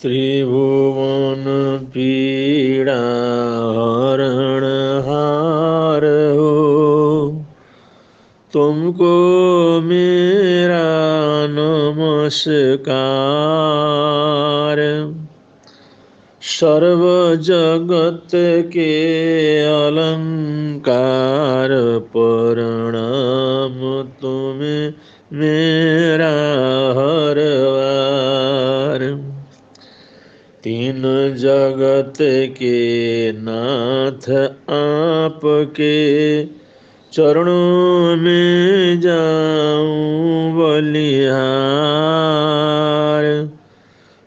त्रिभुवन पीड़ा हरण हार हो, तुमको मेरा नमस्कार। सर्व जगत के अलंकार, प्रणाम तुम्हें मेरा हर बार। तीन जगत के नाथ आपके, चरणों में जाऊं बलिहार।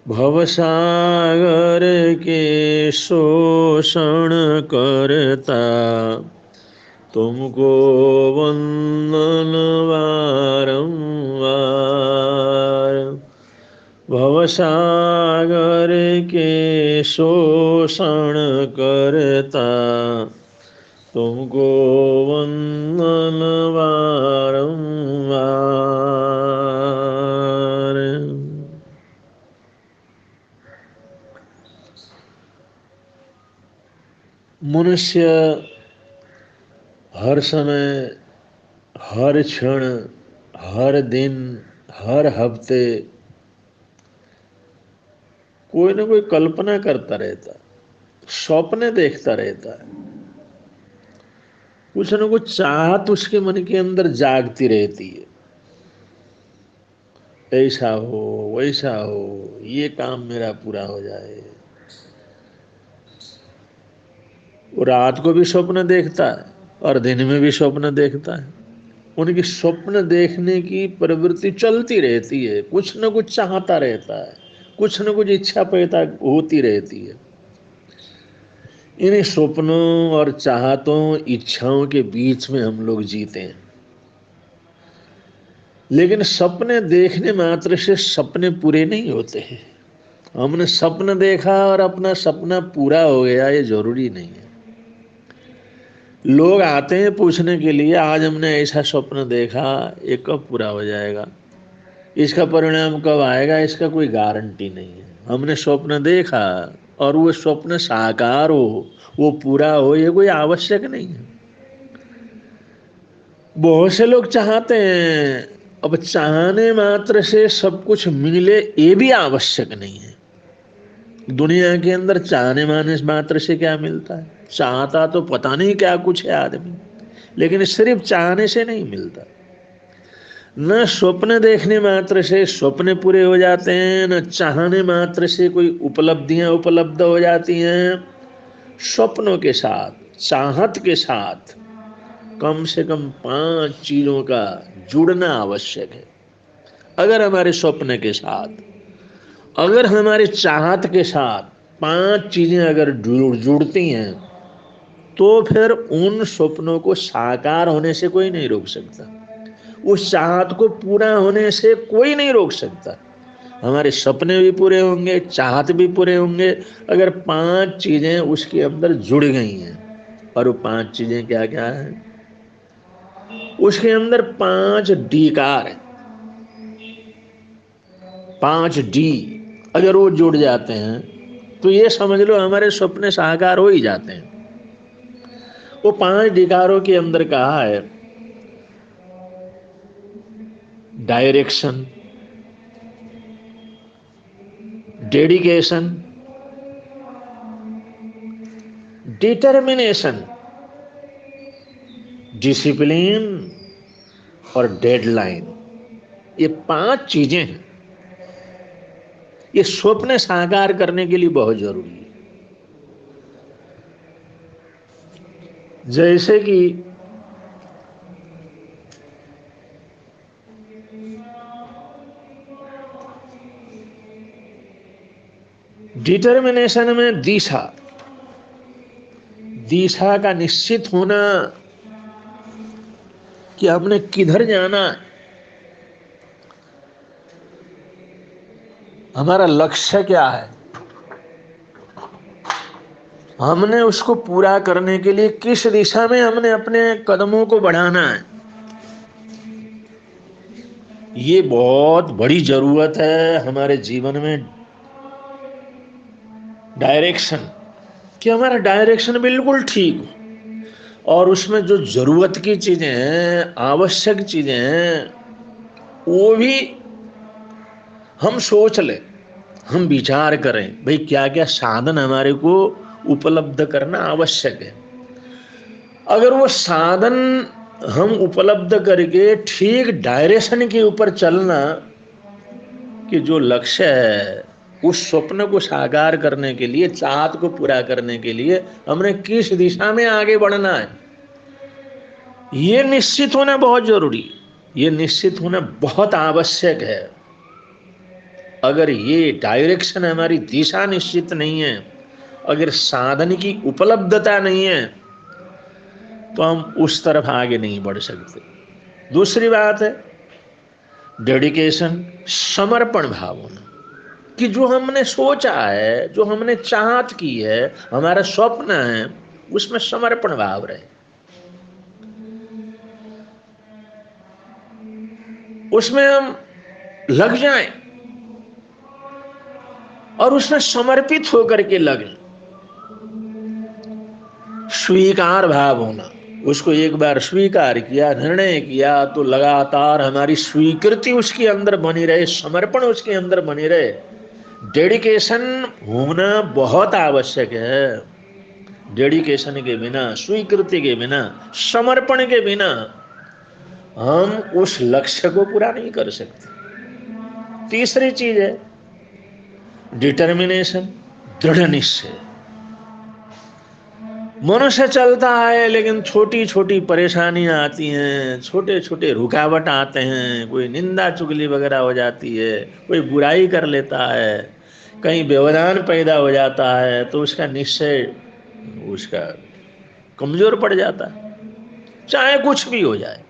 भवसागर के शोषण करता, तुमको वंदन बारंबार। भवसागर के शोषण करता, तुमको वंदन बारंबार। मनुष्य हर समय, हर क्षण, हर दिन, हर हफ्ते कोई ना कोई कल्पना करता रहता है, स्वप्न देखता रहता है। कुछ न कुछ चाहत उसके मन के अंदर जागती रहती है, ऐसा हो वैसा हो, ये काम मेरा पूरा हो जाए। वो रात को भी स्वप्न देखता है और दिन में भी स्वप्न देखता है। उनकी स्वप्न देखने की प्रवृत्ति चलती रहती है, कुछ न कुछ चाहता रहता है, कुछ न कुछ इच्छा पैदा होती रहती है। इन स्वप्नों और चाहतों, इच्छाओं के बीच में हम लोग जीते हैं। लेकिन सपने देखने मात्र से सपने पूरे नहीं होते हैं। हमने सपन देखा और अपना सपना पूरा हो गया, ये जरूरी नहीं है। लोग आते हैं पूछने के लिए, आज हमने ऐसा स्वप्न देखा, ये कब पूरा हो जाएगा, इसका परिणाम कब आएगा, इसका कोई गारंटी नहीं है। हमने स्वप्न देखा और वो स्वप्न साकार हो, वो पूरा हो, ये कोई आवश्यक नहीं है। बहुत से लोग चाहते हैं, अब चाहने मात्र से सब कुछ मिले ये भी आवश्यक नहीं है। दुनिया के अंदर चाहने माने मात्र से क्या मिलता है? चाहता तो पता नहीं क्या कुछ है आदमी, लेकिन सिर्फ चाहने से नहीं मिलता। न स्वप्न देखने मात्र से स्वप्न पूरे हो जाते हैं, न चाहने मात्र से कोई उपलब्धियां उपलब्ध हो जाती हैं। स्वप्नों के साथ, चाहत के साथ कम से कम 5 चीजों का जुड़ना आवश्यक है। अगर हमारे स्वप्न के साथ, अगर हमारे चाहत के साथ 5 चीजें अगर जुड़ती हैं, तो फिर उन स्वप्नों को साकार होने से कोई नहीं रोक सकता, उस चाहत को पूरा होने से कोई नहीं रोक सकता। हमारे सपने भी पूरे होंगे, चाहत भी पूरे होंगे, अगर 5 चीजें उसके अंदर जुड़ गई हैं। और वो 5 चीजें क्या क्या है? उसके अंदर 5 डीकार है, 5 डी अगर वो जुड़ जाते हैं तो ये समझ लो हमारे सपने साकार हो ही जाते हैं। वो 5 डिकारों के अंदर कहा है, डायरेक्शन, डेडिकेशन, डिटर्मिनेशन, डिसिप्लिन और डेडलाइन। ये 5 चीजें हैं, ये स्वप्न साकार करने के लिए बहुत जरूरी है। जैसे कि डिटर्मिनेशन में दिशा, दिशा का निश्चित होना कि हमने किधर जाना, हमारा लक्ष्य क्या है, हमने उसको पूरा करने के लिए किस दिशा में हमने अपने कदमों को बढ़ाना है। ये बहुत बड़ी जरूरत है हमारे जीवन में डायरेक्शन, कि हमारा डायरेक्शन बिल्कुल ठीक हो और उसमें जो जरूरत की चीजें हैं, आवश्यक चीजें हैं, वो भी हम सोच लें, हम विचार करें भाई क्या क्या साधन हमारे को उपलब्ध करना आवश्यक है। अगर वो साधन हम उपलब्ध करके ठीक डायरेक्शन के ऊपर चलना, कि जो लक्ष्य है उस स्वप्न को साकार करने के लिए, चाहत को पूरा करने के लिए हमने किस दिशा में आगे बढ़ना है, ये निश्चित होना बहुत जरूरी, ये निश्चित होना बहुत आवश्यक है। अगर ये डायरेक्शन, हमारी दिशा निश्चित नहीं है, अगर साधन की उपलब्धता नहीं है, तो हम उस तरफ आगे नहीं बढ़ सकते। दूसरी बात है डेडिकेशन, समर्पण भाव होना, कि जो हमने सोचा है, जो हमने चाहत की है, हमारा स्वप्न है, उसमें समर्पण भाव रहे, उसमें हम लग जाएं और उसमें समर्पित होकर के लगें। स्वीकार भाव होना, उसको एक बार स्वीकार किया, निर्णय किया, तो लगातार हमारी स्वीकृति उसके अंदर बनी रहे, समर्पण उसके अंदर बनी रहे। डेडिकेशन होना बहुत आवश्यक है। डेडिकेशन के बिना, स्वीकृति के बिना, समर्पण के बिना हम उस लक्ष्य को पूरा नहीं कर सकते। तीसरी चीज है डिटर्मिनेशन, दृढ़ निश्चय। मनुष्य चलता है लेकिन छोटी छोटी परेशानियां आती हैं, छोटे छोटे रुकावट आते हैं, कोई निंदा चुगली वगैरह हो जाती है, कोई बुराई कर लेता है, कहीं व्यवधान पैदा हो जाता है, तो उसका निश्चय उसका कमजोर पड़ जाता है। चाहे कुछ भी हो जाए,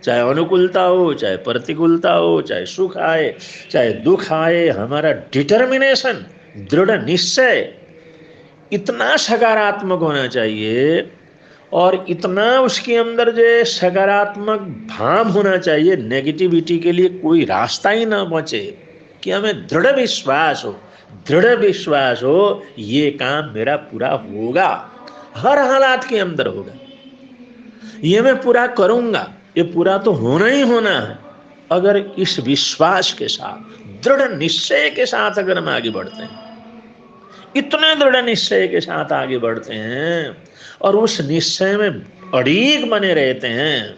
चाहे अनुकूलता हो, चाहे प्रतिकूलता हो, चाहे सुख आए, चाहे दुख आए, हमारा डिटर्मिनेशन, दृढ़ निश्चय इतना सकारात्मक होना चाहिए और इतना उसके अंदर जो सकारात्मक भाव होना चाहिए, नेगेटिविटी के लिए कोई रास्ता ही ना बचे, कि हमें दृढ़ विश्वास हो, दृढ़ विश्वास हो ये काम मेरा पूरा होगा, हर हालात के अंदर होगा, ये मैं पूरा करूंगा, ये पूरा तो होना ही होना है। अगर इस विश्वास के साथ, दृढ़ निश्चय के साथ अगर हम आगे बढ़ते हैं, इतने दृढ़ निश्चय के साथ आगे बढ़ते हैं और उस निश्चय में अड़ीग बने रहते हैं,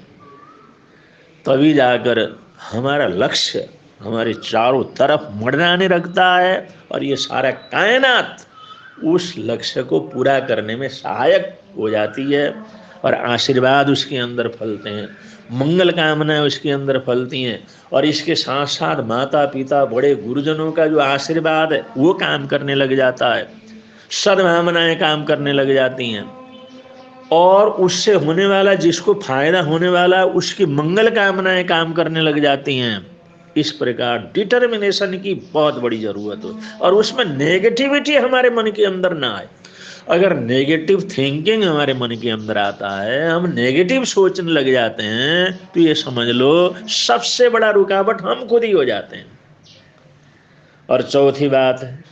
तभी जाकर हमारा लक्ष्य हमारे चारों तरफ मंडराने लगता है और ये सारा कायनात उस लक्ष्य को पूरा करने में सहायक हो जाती है और आशीर्वाद उसके अंदर फलते हैं, मंगल कामनाएं उसके अंदर फलती हैं और इसके साथ साथ माता पिता बड़े गुरुजनों का जो आशीर्वाद है वो काम करने लग जाता है, सद्भावनाएं काम करने लग जाती हैं और उससे होने वाला, जिसको फायदा होने वाला, उसकी मंगल कामनाएं काम करने लग जाती हैं। इस प्रकार डिटर्मिनेशन की बहुत बड़ी जरूरत हो और उसमें नेगेटिविटी हमारे मन के अंदर ना आए। अगर नेगेटिव थिंकिंग हमारे मन के अंदर आता है, हम नेगेटिव सोचने लग जाते हैं, तो ये समझ लो सबसे बड़ा रुकावट हम खुद ही हो जाते हैं। और चौथी बात है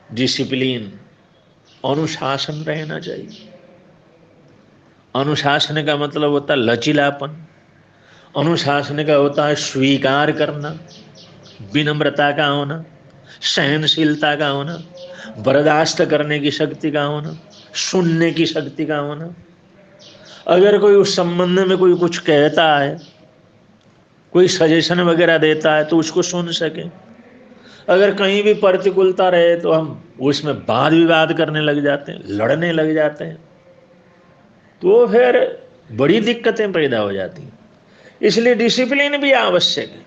डिसिप्लिन, अनुशासन रहना चाहिए। अनुशासन का मतलब होता है लचीलापन, अनुशासन का होता है स्वीकार करना, विनम्रता का होना, सहनशीलता का होना, बर्दाश्त करने की शक्ति का होना, सुनने की शक्ति का होना। अगर कोई उस संबंध में कोई कुछ कहता है, कोई सजेशन वगैरह देता है, तो उसको सुन सके। अगर कहीं भी प्रतिकूलता रहे तो हम उसमें वाद विवाद करने लग जाते हैं, लड़ने लग जाते हैं, तो फिर बड़ी दिक्कतें पैदा हो जाती हैं। इसलिए डिसिप्लिन भी आवश्यक है।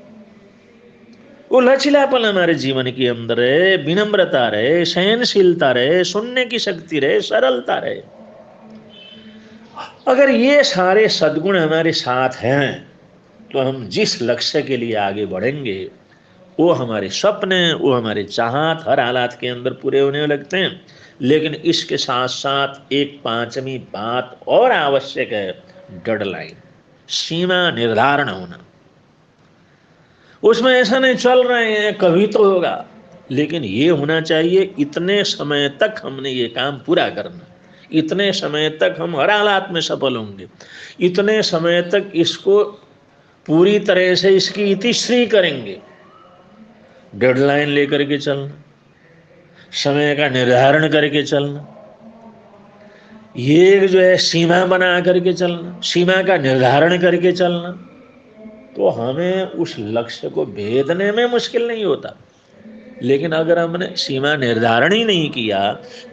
वो लचीलापन हमारे जीवन के अंदर रहे, विनम्रता रहे, सहनशीलता रहे, सुनने की शक्ति रहे, सरलता रहे। अगर ये सारे सद्गुण हमारे साथ हैं तो हम जिस लक्ष्य के लिए आगे बढ़ेंगे वो हमारे सपने, वो हमारे चाहत हर हालात के अंदर पूरे होने लगते हैं। लेकिन इसके साथ साथ एक पांचवी बात और आवश्यक है, डेडलाइन, सीमा निर्धारण होना। उसमें ऐसा नहीं चल रहे हैं कभी तो होगा, लेकिन ये होना चाहिए इतने समय तक हमने ये काम पूरा करना, इतने समय तक हम हर हालात में सफल होंगे, इतने समय तक इसको पूरी तरह से इसकी इतिश्री करेंगे। डेडलाइन लेकर के चलना, समय का निर्धारण करके चलना, ये जो है सीमा बना करके चलना, सीमा का निर्धारण करके चलना, तो हमें उस लक्ष्य को भेदने में मुश्किल नहीं होता। लेकिन अगर हमने सीमा निर्धारण ही नहीं किया,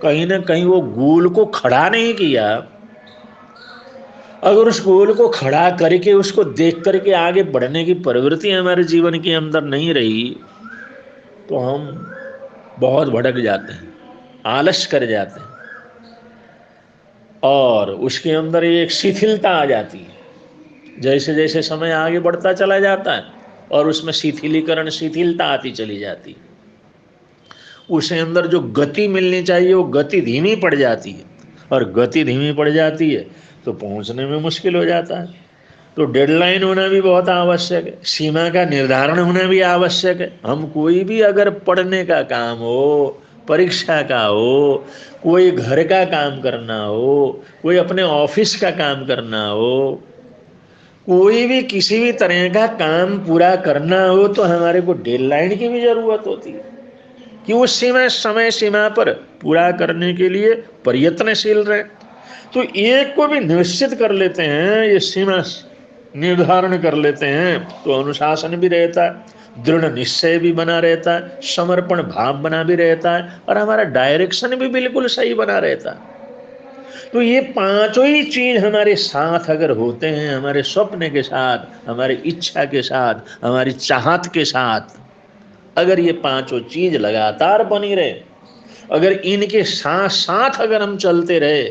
कहीं ना कहीं वो गोल को खड़ा नहीं किया, अगर उस गोल को खड़ा करके उसको देख करके आगे बढ़ने की प्रवृत्ति हमारे जीवन के अंदर नहीं रही, तो हम बहुत भटक जाते हैं, आलस कर जाते हैं, और उसके अंदर एक शिथिलता आ जाती है। जैसे जैसे समय आगे बढ़ता चला जाता है और उसमें शिथिलीकरण, शिथिलता आती चली जाती है, उसे अंदर जो गति मिलनी चाहिए वो गति धीमी पड़ जाती है, और गति धीमी पड़ जाती है तो पहुंचने में मुश्किल हो जाता है। तो डेडलाइन होना भी बहुत आवश्यक है, सीमा का निर्धारण होना भी आवश्यक है। हम कोई भी अगर पढ़ने का काम हो, परीक्षा का हो, कोई घर का काम करना हो, कोई अपने ऑफिस का काम करना हो, कोई भी किसी भी तरह का काम पूरा करना हो, तो हमारे को डेडलाइन की भी जरूरत होती है कि उस समय सीमा पर पूरा करने के लिए प्रयत्नशील रहे। तो एक को भी निश्चित कर लेते हैं, ये सीमा निर्धारण कर लेते हैं, तो अनुशासन भी रहता है, दृढ़ निश्चय भी बना रहता है, समर्पण भाव बना भी रहता है, और हमारा डायरेक्शन भी बिल्कुल सही बना रहता है। तो ये पांचों ही चीज हमारे साथ अगर होते हैं, हमारे स्वप्न के साथ, हमारी इच्छा के साथ, हमारी चाहत के साथ, अगर ये पांचों चीज लगातार बनी रहे, अगर इनके साथ साथ अगर हम चलते रहे,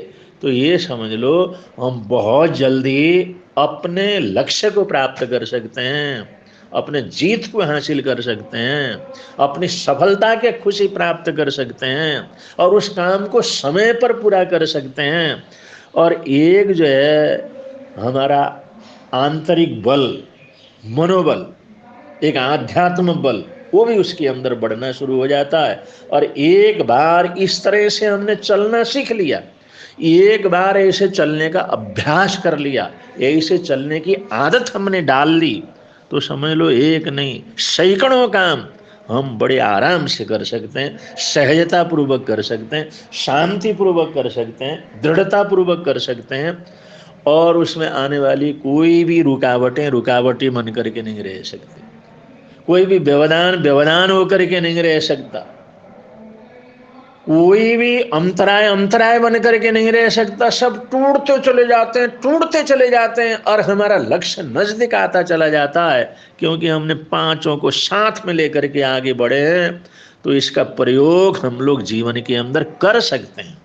तो ये समझ लो हम बहुत जल्दी अपने लक्ष्य को प्राप्त कर सकते हैं, अपने जीत को हासिल कर सकते हैं, अपनी सफलता के खुशी प्राप्त कर सकते हैं, और उस काम को समय पर पूरा कर सकते हैं। और एक जो है हमारा आंतरिक बल, मनोबल, एक आध्यात्म बल, वो भी उसके अंदर बढ़ना शुरू हो जाता है। और एक बार इस तरह से हमने चलना सीख लिया, एक बार ऐसे चलने का अभ्यास कर लिया, ऐसे चलने की आदत हमने डाल ली, तो समझ लो एक नहीं सैकड़ों काम हम बड़े आराम से कर सकते हैं, सहजता पूर्वक कर सकते हैं, शांति पूर्वक कर सकते हैं, दृढ़ता पूर्वक कर सकते हैं, और उसमें आने वाली कोई भी रुकावटें रुकावटें बन करके नहीं रह सकती, कोई भी व्यवधान व्यवधान होकर के नहीं रह सकता, कोई भी अंतराय अंतराय बन करके नहीं रह सकता। सब टूटते चले जाते हैं, टूटते चले जाते हैं, और हमारा लक्ष्य नजदीक आता चला जाता है, क्योंकि हमने पांचों को साथ में लेकर के आगे बढ़े हैं। तो इसका प्रयोग हम लोग जीवन के अंदर कर सकते हैं,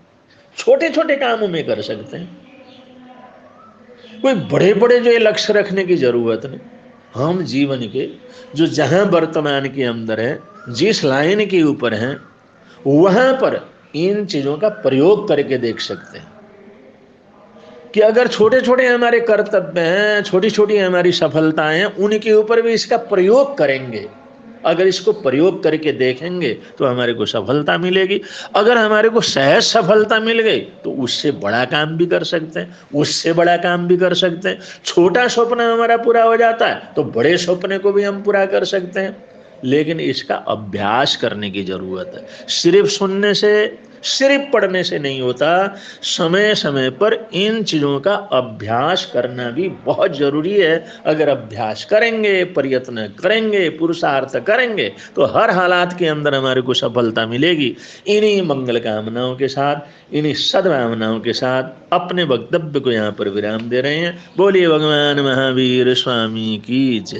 छोटे छोटे कामों में कर सकते हैं, कोई बड़े बड़े जो लक्ष्य रखने की जरूरत नहीं। हम जीवन के जो जहां वर्तमान के अंदर है, जिस लाइन के ऊपर हैं, वहां पर इन चीजों का प्रयोग करके देख सकते हैं कि अगर छोटे छोटे हमारे कर्तव्य हैं, छोटी छोटी हमारी सफलताएं हैं, उनके ऊपर भी इसका प्रयोग करेंगे, अगर इसको प्रयोग करके देखेंगे तो हमारे को सफलता मिलेगी। अगर हमारे को सहज सफलता मिल गई तो उससे बड़ा काम भी कर सकते हैं, उससे बड़ा काम भी कर सकते हैं। छोटा सपना हमारा पूरा हो जाता है तो बड़े सपने को भी हम पूरा कर सकते हैं, लेकिन इसका अभ्यास करने की जरूरत है। सिर्फ सुनने से, सिर्फ पढ़ने से नहीं होता, समय समय पर इन चीजों का अभ्यास करना भी बहुत जरूरी है। अगर अभ्यास करेंगे, प्रयत्न करेंगे, पुरुषार्थ करेंगे, तो हर हालात के अंदर हमारे को सफलता मिलेगी। इन्हीं मंगल कामनाओं के साथ, इन्हीं सद्भावनाओं के साथ अपने वक्तव्य को यहाँ पर विराम दे रहे हैं। बोलिए भगवान महावीर स्वामी की जय।